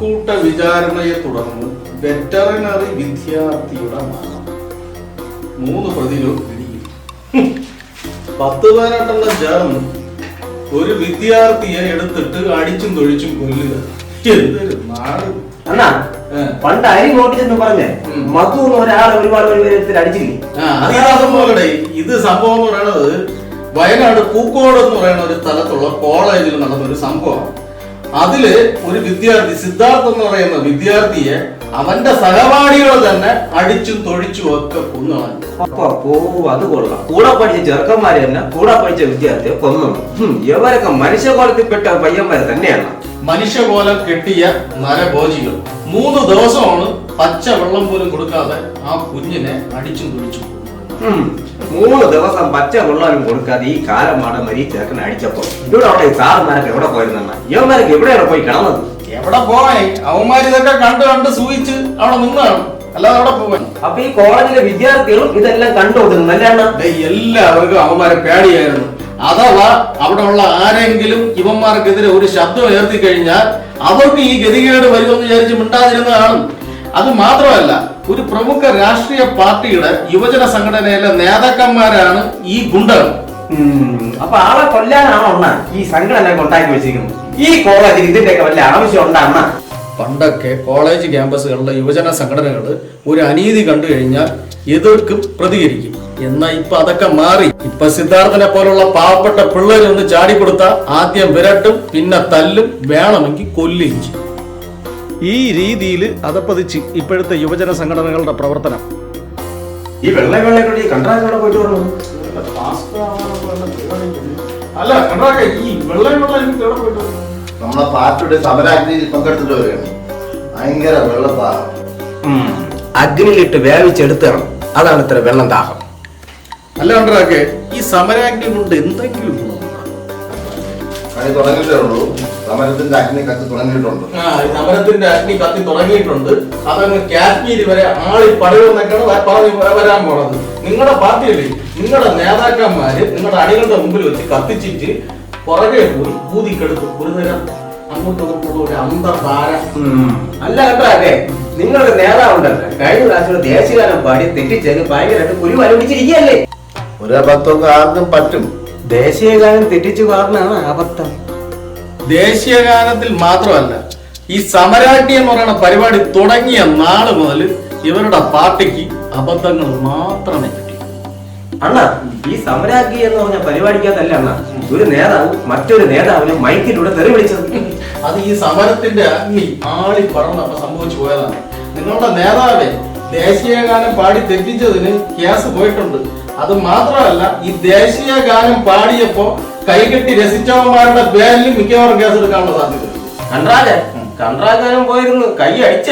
ആൾക്കൂട്ട വിചാരണയെ തുടർന്ന് വെറ്ററിനറി വിദ്യാർത്ഥിയുടെ മരണം. 3 പ്രതികൾ പിടിയിൽ. 10-18 ചേർന്ന് ഒരു വിദ്യാർത്ഥിയെ എടുത്തിട്ട് അടിച്ചും തൊഴിച്ചും കൊല്ലുക. എന്തൊരു നാട്! അണ്ണാ, പണ്ട് അരി നോട്ടിച്ചെന്ന് പറഞ്ഞേ മധു ഒരാൾ ഒരുപാട് അടിച്ചില്ലേ? ഇത് സംഭവം എന്ന് പറയുന്നത് വയനാട് പൂക്കോട് എന്ന് പറയുന്ന ഒരു സ്ഥലത്തുള്ള കോളേജിൽ നടന്നൊരു സംഭവമാണ്. അതില് ഒരു വിദ്യാർത്ഥി സിദ്ധാർത്ഥ് എന്ന് പറയുന്ന വിദ്യാർത്ഥിയെ അവന്റെ സഹപാഠികൾ തന്നെ അടിച്ചും തൊഴിച്ചും ഒക്കെ കൊന്നുകളഞ്ഞു. അത് കൊള്ളാം. കൂടെ പഠിച്ച ചെറുക്കന്മാരെ തന്നെ കൂടെ പഠിച്ച വിദ്യാർത്ഥിയെ കൊന്നു. ഇവരൊക്കെ മനുഷ്യകോലത്തിൽപ്പെട്ട പയ്യന്മാരെ തന്നെയാണ്. മനുഷ്യകോലം കെട്ടിയ നരഭോജികൾ. 3 ദിവസമാണ് പച്ച വെള്ളം പോലും കൊടുക്കാതെ ആ കുഞ്ഞിനെ അടിച്ചും തൊഴിച്ചും. 3 ദിവസം പച്ച വെള്ളം കൊടുക്കാതെ ഈ കാലമാണ് മരി ചേർക്കനെ അടിച്ചപ്പോ ഇവിടെ അവിടെ സാറന്മാരൊക്കെ എവിടെ പോയിരുന്ന യുവന്മാരൊക്കെ എവിടെയാണ് പോയി കിടന്നത്? എവിടെ പോയി? അവന്മാർ ഇതൊക്കെ കണ്ട് സൂഹിച്ച് അവിടെ നിന്നാണ്, അല്ലാതെ അവിടെ പോവാൻ. അപ്പൊ ഈ കോളേജിലെ വിദ്യാർത്ഥികളും ഇതെല്ലാം കണ്ടുകൊടുക്കുന്നല്ലാണ്. എല്ലാവർക്കും അവന്മാരെ പേടിയായിരുന്നു. അഥവാ അവിടെ ഉള്ള ആരെങ്കിലും ഇവന്മാർക്കെതിരെ ഒരു ശബ്ദം ഉയർത്തി കഴിഞ്ഞാൽ അവർക്ക് ഈ ഗതികേട് വരുമെന്ന് വിചാരിച്ച് മിണ്ടാതിരുന്നതാണ്. അത് മാത്രമല്ല, ഒരു പ്രമുഖ രാഷ്ട്രീയ പാർട്ടിയുടെ യുവജന സംഘടനയിലെ നേതാക്കന്മാരാണ് ഈ ഗുണ്ടകൾ. അപ്പൊ ആളെ കൊല്ലാനാണോ ഈ സംഘടന ഉണ്ടാക്കി വെച്ചിരിക്കുന്നത്? ഈ കോളേജിൽ ഇതിന്റെയൊക്കെ വല്ല ആവശ്യം ഉണ്ടാകുന്ന? പണ്ടൊക്കെ കോളേജ് ക്യാമ്പസുകളിലെ യുവജന സംഘടനകൾ ഒരു അനീതി കണ്ടു കഴിഞ്ഞാൽ എതിർക്കും, പ്രതികരിക്കും. എന്നാൽ ഇപ്പൊ അതൊക്കെ മാറി. ഇപ്പൊ സിദ്ധാർത്ഥനെ പോലുള്ള പാവപ്പെട്ട പിള്ളേർ ഒന്ന് ചാടിക്കൊടുത്ത ആദ്യം വിരട്ടും, പിന്നെ തല്ലും, വേണമെങ്കിൽ കൊല്ലുകയും ചെയ്യും. ഈ രീതിയിൽ അതപ്പതിച്ച് ഇപ്പോഴത്തെ യുവജന സംഘടനകളുടെ പ്രവർത്തനം. ഈ വെള്ളക്കൂടി കണ്ടാൽ പോയിട്ട് വരണം. അല്ല കണ്ടാക്ക ഈ വെള്ളം നമ്മളെ പാർട്ടിയുടെ സമരാഗ്നിയിൽ പങ്കെടുത്തിട്ട് വരികയാണ്. ഭയങ്കര വെള്ളദാഹം. അഗ്നിയിലിട്ട് വേവിച്ചെടുത്തണം, അതാണ് ഇത്ര വെള്ളം ദാഹം. അല്ല കണ്ടാക്കെ ഈ സമരാഗ്നി കൊണ്ട് എന്തെങ്കിലും പണി തുടങ്ങിയിട്ടേ ഉള്ളൂ. സമരത്തിന്റെ അഗ്നി കത്തി തുടങ്ങിയിട്ടുണ്ട്. സമരത്തിന്റെ അഗ്നി കത്തി തുടങ്ങിയിട്ടുണ്ട്. അതങ്ങ് കാശ്മീർ വരെ ആളി പടയുമെന്നൊക്കെയാണ് പറഞ്ഞു വരാൻ പോണത്. നിങ്ങളുടെ പാർട്ടിയല്ലേ, നിങ്ങളുടെ നേതാക്കന്മാര് നിങ്ങളുടെ അണികളുടെ മുമ്പിൽ വെച്ച് കത്തിച്ചിട്ട് പുറകെ പോയി ഊതിക്കെടുക്കും. ഒരു നേരം അങ്ങോട്ടും ഇങ്ങോട്ടുള്ള ഒരു അന്തർധാര. അല്ല കേട്ടോ, നിങ്ങളുടെ നേതാവുണ്ടല്ലോ കഴിഞ്ഞ പ്രാവശ്യം ദേശീയഗാനം പാടി തെറ്റിച്ചേക്ക് ഭയങ്കരമായിട്ട് കുരു വലപിടിച്ചിരിക്കുകയല്ലേ? ഒരബദ്ധമൊക്കെ ആർക്കും പറ്റും. ദേശീയഗാനം തെറ്റിച്ചു കാരണമാണ് അബദ്ധം. ദേശീയഗാനത്തിൽ മാത്രമല്ല, ഈ സമരാഗ്നി എന്ന് പറയുന്ന പരിപാടി തുടങ്ങിയ നാള് മുതൽ ഇവരുടെ പാർട്ടിക്ക് അബദ്ധങ്ങൾ മാത്രമേ കിട്ടി. അണ്ണാ, ഈ സമരാഗ്നി എന്ന് പറഞ്ഞ പരിപാടിക്കകത്തല്ല അണ്ണാ ഒരു നേതാവ് മറ്റൊരു നേതാവിനെ മൈക്കിലൂടെ തെറി വിളിച്ചത്. അത് ഈ സമരത്തിന്റെ അഗ്നി ആളി പടർന്നപ്പോ സംഭവിച്ചു പോയതാണ്. നിങ്ങളുടെ നേതാവെ ദേശീയഗാനം പാടി തെറ്റിച്ചതിന് കേസ് പോയിട്ടുണ്ട്. അത് മാത്രമല്ല, ഈ ദേശീയ ഗാനം പാടിയപ്പോ കൈകെട്ടി രസിച്ചവന്മാരുടെ പേരിൽ മിക്കവാറും കേസ് എടുക്കാനുള്ള സാധ്യത. കൺട്രാഗാനം പോയിരുന്നു, കൈ അടിച്ച